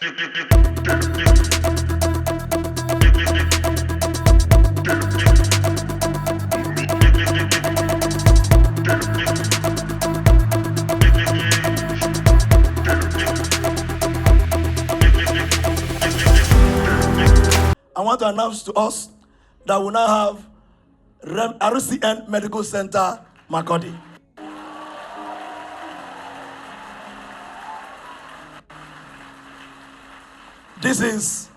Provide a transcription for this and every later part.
I want to announce to us that we now have RCN Medical Center, Makodi. This is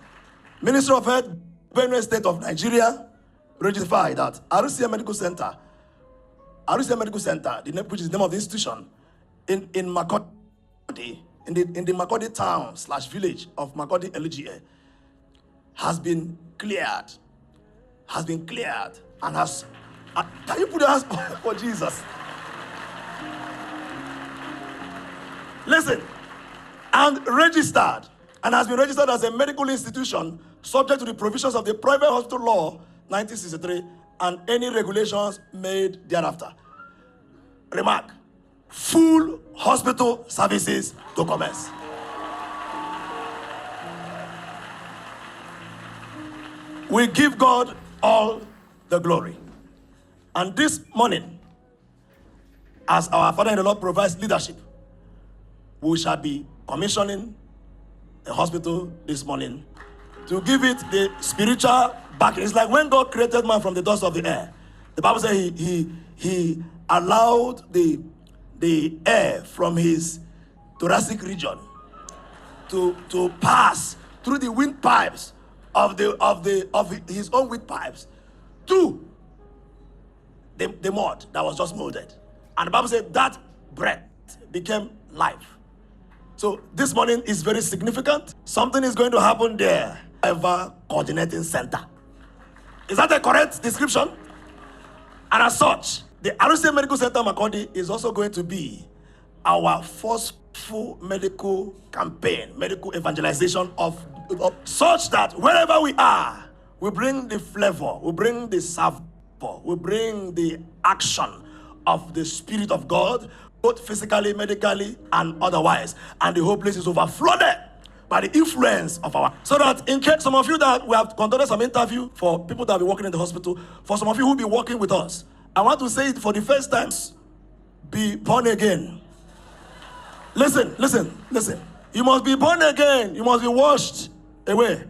Ministry of Health, Benue State of Nigeria, registered that RCN Medical Center, which is the name of the institution, in Makodi, in the Makodi town/village of Makodi LGA, has been cleared, and has, can you put your hands for Jesus? Listen, and registered, and has been registered as a medical institution subject to the provisions of the Private Hospital Law 1963 and any regulations made thereafter. Remark, full hospital services to commence. We give God all the glory. And this morning, as our Father in the Lord provides leadership, we shall be commissioning a hospital this morning to give it the spiritual backing. It's like when God created man from the dust of the air. The Bible says he allowed the air from his thoracic region to pass through the windpipes of his own windpipes to the mud that was just molded. And the Bible said that breath became life. So this morning is very significant. Something is going to happen there. Ever coordinating center. Is that a correct description? And as such, the RCN Medical Center Makodi is also going to be our forceful medical campaign, medical evangelization of such that wherever we are, we bring the flavor, we bring the savor, we bring the action of the Spirit of God, both physically, medically, and otherwise. And the whole place is overflowed by the influence of our... So that in case some of you that we have conducted some interview for people that will be working in the hospital, for some of you who will be working with us, I want to say it for the first time, be born again. Listen. You must be born again. You must be washed away.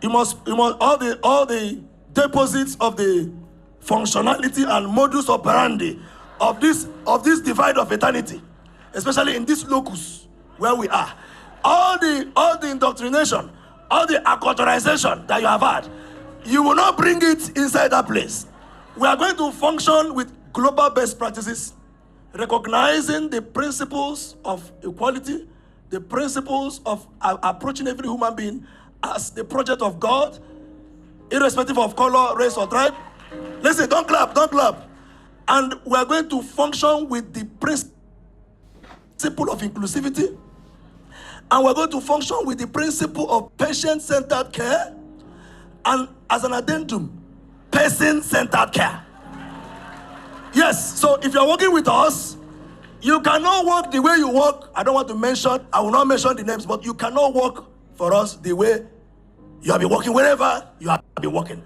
You must all the deposits of the functionality and modus operandi of this divide of eternity, especially in this locus where we are. All the indoctrination, all the acculturization that you have had, you will not bring it inside that place. We are going to function with global best practices, recognizing the principles of equality, the principles of approaching every human being as the project of God, irrespective of color, race, or tribe. Listen, don't clap. And we are going to function with the principle of inclusivity, and we're going to function with the principle of patient-centered care, and as an addendum, person-centered care. Yes, so if you're working with us, you cannot work the way you work. I will not mention the names, but you cannot work for us the way you have been working wherever you have been working.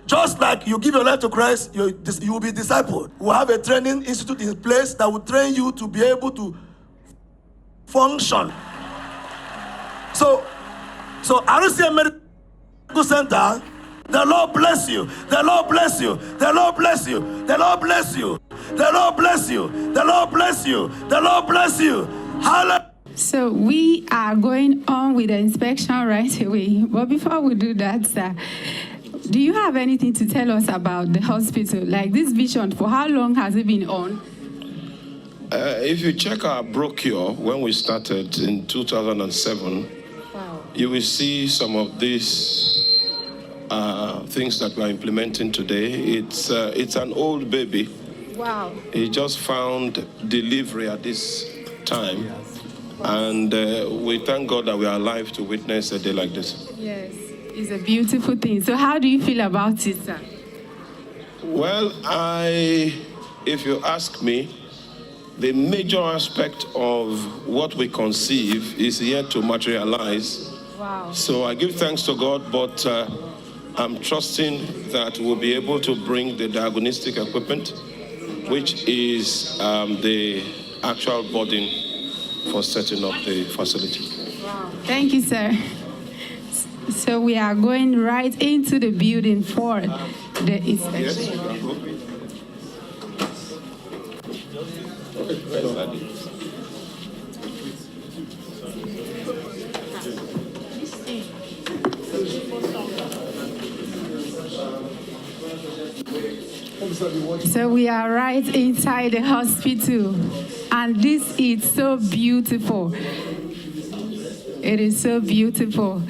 Just like you give your life to Christ, you will be discipled. We'll have a training institute in place that will train you to be able to function. So RCN Medical Center, the Lord bless you. The Lord bless you. The Lord bless you. The Lord bless you. The Lord bless you. The Lord bless you. The Lord bless you. Hallelujah. So we are going on with the inspection right away. But before we do that, sir, do you have anything to tell us about the hospital? Like this vision, for how long has it been on? If you check our brochure when we started in 2007, wow, you will see some of these things that we are implementing today. It's an old baby. Wow. He just found delivery at this time. Yes. And we thank God that we are alive to witness a day like this. Yes, it's a beautiful thing. So how do you feel about it, sir? Well, if you ask me, the major aspect of what we conceive is yet to materialize. Wow. So I give thanks to God, but I'm trusting that we'll be able to bring the diagnostic equipment, which is the actual burden for setting up the facility. Wow. Thank you, sir. So we are going right into the building for the inspection. Yes. So we are right inside the hospital, and this is so beautiful. It is so beautiful.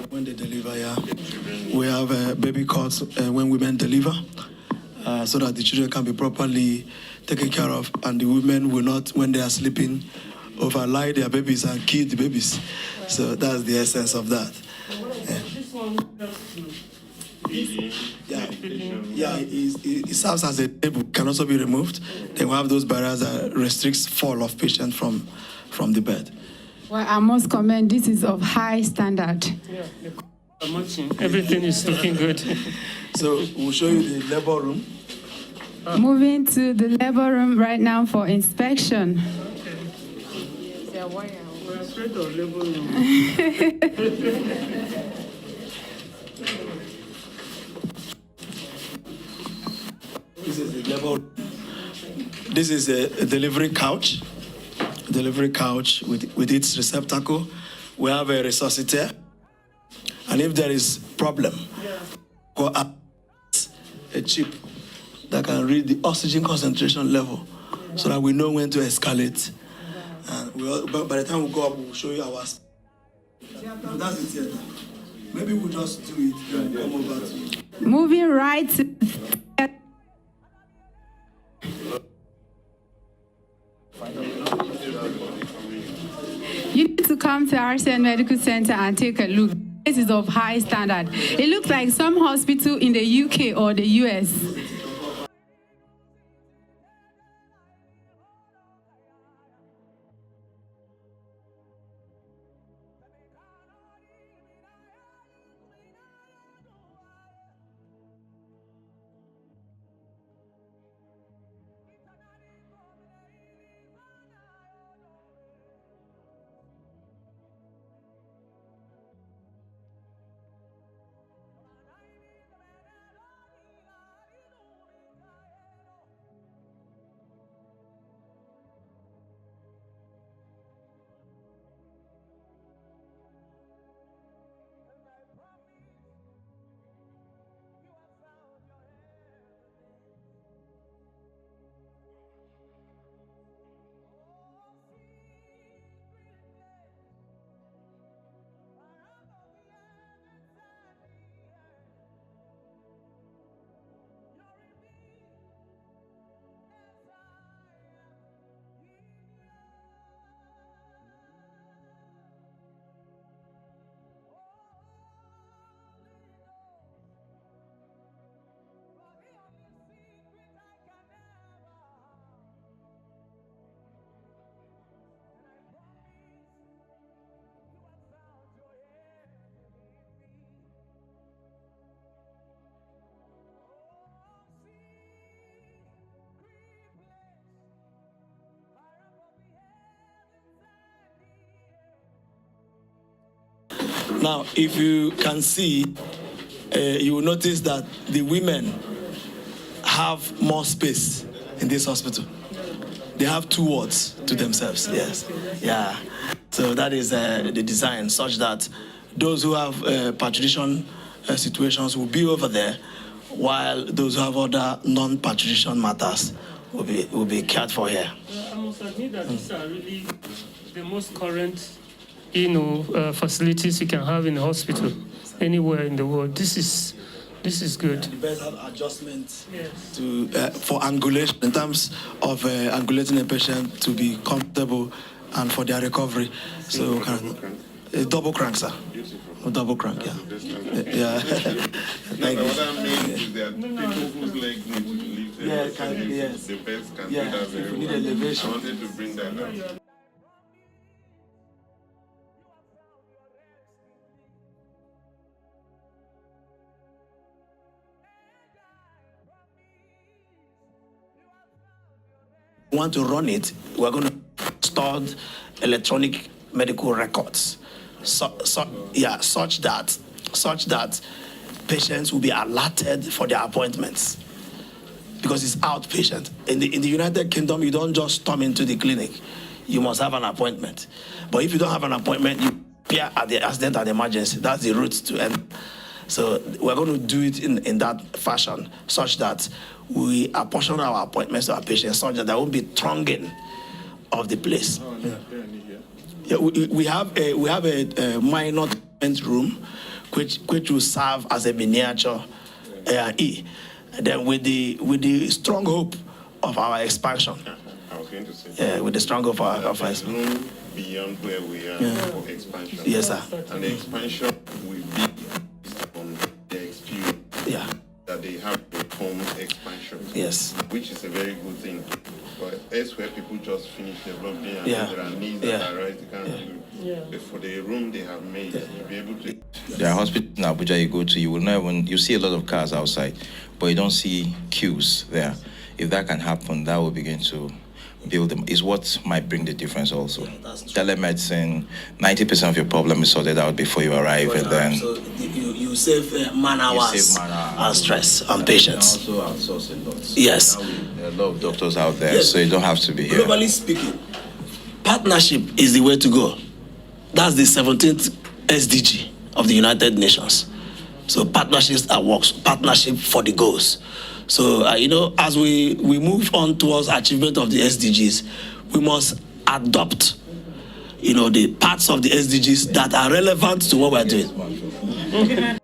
When they deliver, yeah. We have baby cots when women deliver, so that the children can be properly taken care of, and the women will not, when they are sleeping, overlie their babies and kill the babies. So that's the essence of that. Yeah, it serves as a table, can also be removed. Then we have those barriers that restricts fall of patients from the bed. Well, I must comment, this is of high standard. Yeah, everything is looking good. So we'll show you the labor room. Moving to the labor room right now for inspection. We're afraid of labor room. This is the labor. This is a delivery couch. Delivery couch with its receptacle. We have a resuscitator, and if there is problem, go up a chip that can read the oxygen concentration level, so that we know when to escalate. And by the time we go up, we'll show you our. No, that's the theater. Maybe we'll just do it and come over to you. Moving right to you need to come to RCN Medical Center and take a look. This is of high standard. It looks like some hospital in the UK or the US. Now, if you can see, you will notice that the women have more space in this hospital. They have 2 wards to themselves, yes. Yeah. So that is the design, such that those who have patrician situations will be over there, while those who have other non-patrician matters will be cared for here. I must admit that these are really the most current, facilities you can have in a hospital anywhere in the world. This is good. The best adjustment Yes. to for angulation in terms of angulating a patient to be comfortable and for their recovery. So a double crank, sir. A double crank, yeah. Yeah. Thank you. What I mean is that people whose legs need to be lifted, Yes. the best can Yeah, do that very we need well. elevation. I wanted to bring that up. Want to run it, we're going to store electronic medical records, such that patients will be alerted for their appointments, because it's outpatient. In the United Kingdom, you don't just storm into the clinic; you must have an appointment. But if you don't have an appointment, you appear at the accident and emergency. That's the route to end. So we're going to do it in that fashion, such that we apportion our appointments to our patients, such that there won't be thronging of the place. Yeah, we have a minor treatment room, which will serve as a miniature A&E. And then with the strong hope of our expansion. I was going to say. Yeah, with the strong hope of our expansion. Room beyond where we are for expansion. Yes, sir. And the expansion will be based on the experience that they have with home expansion. Yes. Which is a very good thing. But elsewhere, people just finish developing and there are needs that arise, they can't do. But for the room they have made, to be able to. There are hospitals in Abuja you go to, you see a lot of cars outside, but you don't see queues there. If that can happen, that will begin to build them, is what might bring the difference also. Telemedicine, 90% of your problem is sorted out before you arrive, and then So you save man hours and stress on patients. also outsource a lot. Yes. There are a lot of doctors out there, so you don't have to be here. Globally speaking, partnership is the way to go. That's the 17th SDG of the United Nations. So partnerships that works, partnership for the goals. So, as we move on towards achievement of the SDGs, we must adopt, the parts of the SDGs that are relevant to what we're doing.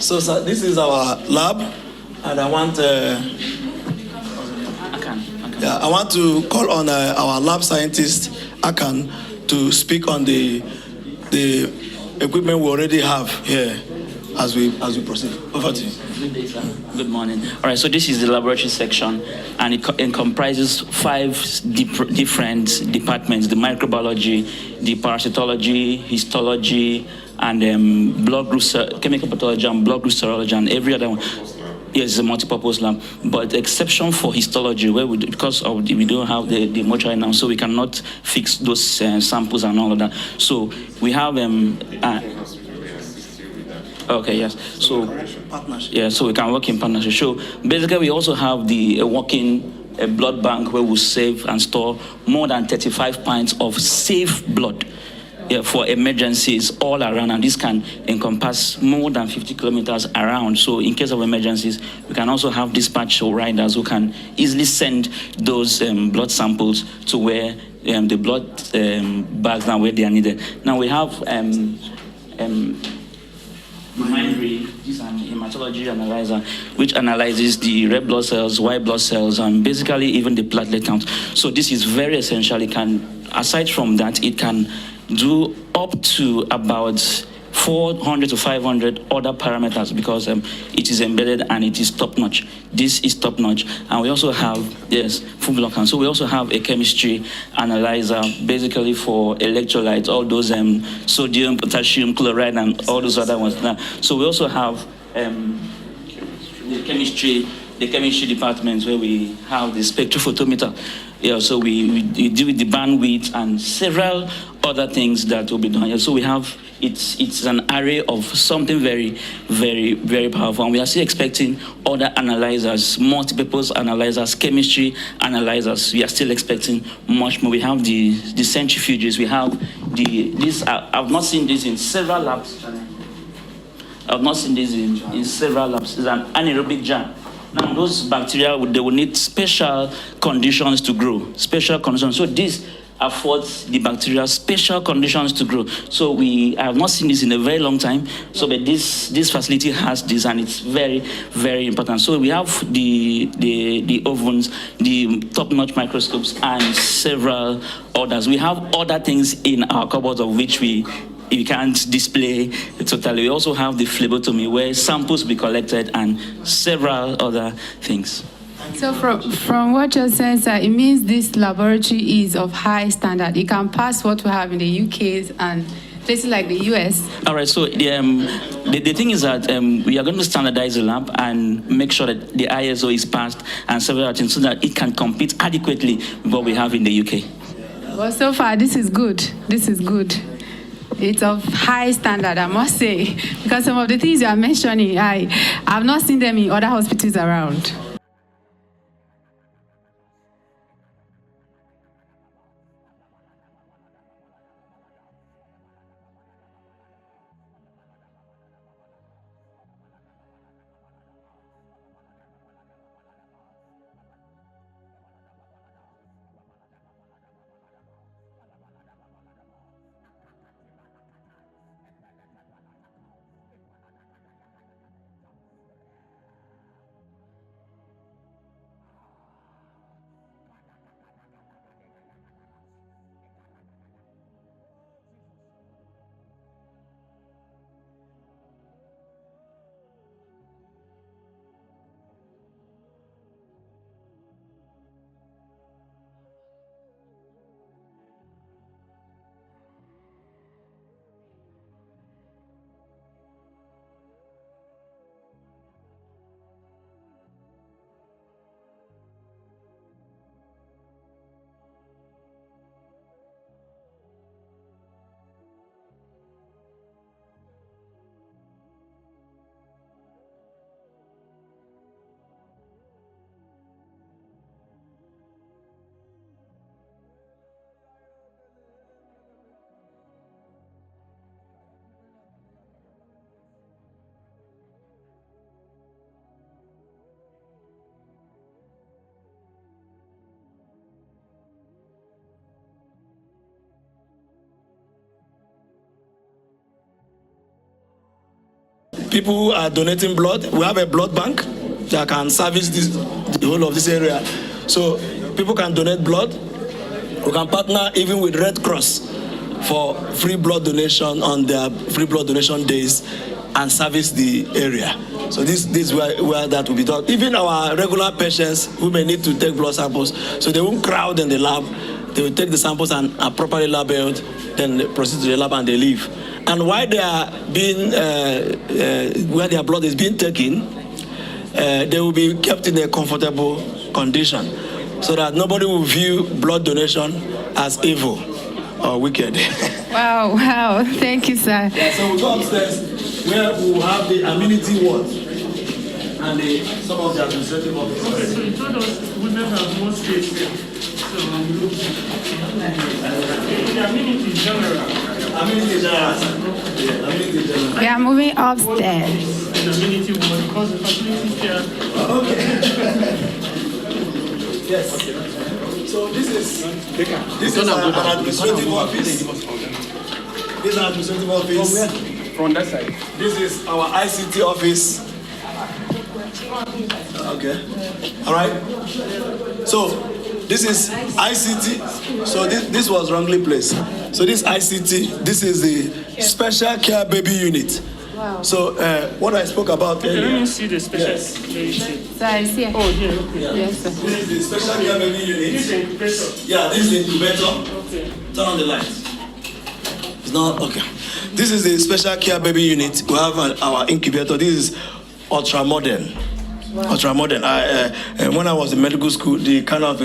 So, sir, this is our lab, and I want I want to call on our lab scientist Akan to speak on the equipment we already have here as we proceed. Over to you. Good day, sir. Good morning. All right, so this is the laboratory section, and it comprises 5 different departments: the microbiology, the parasitology, histology, and blood group, chemical pathology, and blood group serology, and every other one. Yes, it's a multi-purpose lab, but exception for histology, where because we don't have the mortuary now, so we cannot fix those samples and all of that. So we have okay, yes. So partnership. Yeah, so we can work in partnership. So basically, we also have the working blood bank where we save and store more than 35 pints of safe blood. Yeah, for emergencies all around, and this can encompass more than 50 kilometers around. So in case of emergencies, we can also have dispatch riders who can easily send those blood samples to where the blood bags are where they are needed. Now we have Mindray, this is an hematology analyzer, which analyzes the red blood cells, white blood cells, and basically even the platelet count. So this is very essential. It can, aside from that, it can do up to about 400 to 500 other parameters because it is embedded and it is top-notch. This is top-notch. And we also have, yes, full blood count. So we also have a chemistry analyzer, basically for electrolytes, all those sodium, potassium, chloride, and all those other ones. So we also have the chemistry department where we have the spectrophotometer. Yeah, so we deal with the bandwidth and several other things that will be done. Yeah, so we have, it's an array of something very, very, very powerful. And we are still expecting other analyzers, multi-purpose analyzers, chemistry analyzers. We are still expecting much more. We have the centrifuges. We have this. I've not seen this in several labs. I've not seen this in several labs. It's an anaerobic jar. Now, those bacteria, they will need special conditions to grow, special conditions. So this affords the bacteria special conditions to grow. So I have not seen this in a very long time. So, but this facility has this, and it's very, very important. So we have the ovens, the top-notch microscopes, and several others. We have other things in our cupboard of which we can't display totally. We also have the phlebotomy where samples be collected and several other things. So from what you're saying, sir, it means this laboratory is of high standard. It can pass what we have in the UK and places like the US. All right, so the thing is that we are going to standardize the lab and make sure that the ISO is passed and several other things so that it can compete adequately with what we have in the UK. Well, so far, this is good. This is good. It's of high standard, I must say, because some of the things you are mentioning, I've not seen them in other hospitals around. People are donating blood. We have a blood bank that can service the whole of this area. So people can donate blood. We can partner even with Red Cross for free blood donation on their free blood donation days. and service the area. So this is where that will be done. Even our regular patients who may need to take blood samples, so they won't crowd in the lab. They will take the samples and are properly labeled, then they proceed to the lab and they leave. And while they are being, where their blood is being taken, they will be kept in a comfortable condition so that nobody will view blood donation as evil or wicked. Wow, wow. Thank you, sir. Yeah, so we'll go upstairs where we will have the amenity ward and some of the administrative officers. Okay, so you told us women have more space here. So the amenity is general. Amenity general. Yeah, amenity general. We are moving upstairs. The amenity ward because the facilities here. Okay. Yes. So this is an administrative office. This is an administrative office. From that side. This is our ICT office. Okay. All right. So this is ICT. So this was wrongly placed. So this ICT, this is the special care baby unit. Wow. So what I spoke about Let earlier. me see the special. Yes. So I see. Oh, yeah, okay. Yes, sir. This is the special care baby unit. This is incubator. Yeah, this is the incubator. Okay. Turn on the lights. It's not okay. This is the special care baby unit. We have our incubator. This is ultra modern. Wow. Ultra modern. When I was in medical school, the kind of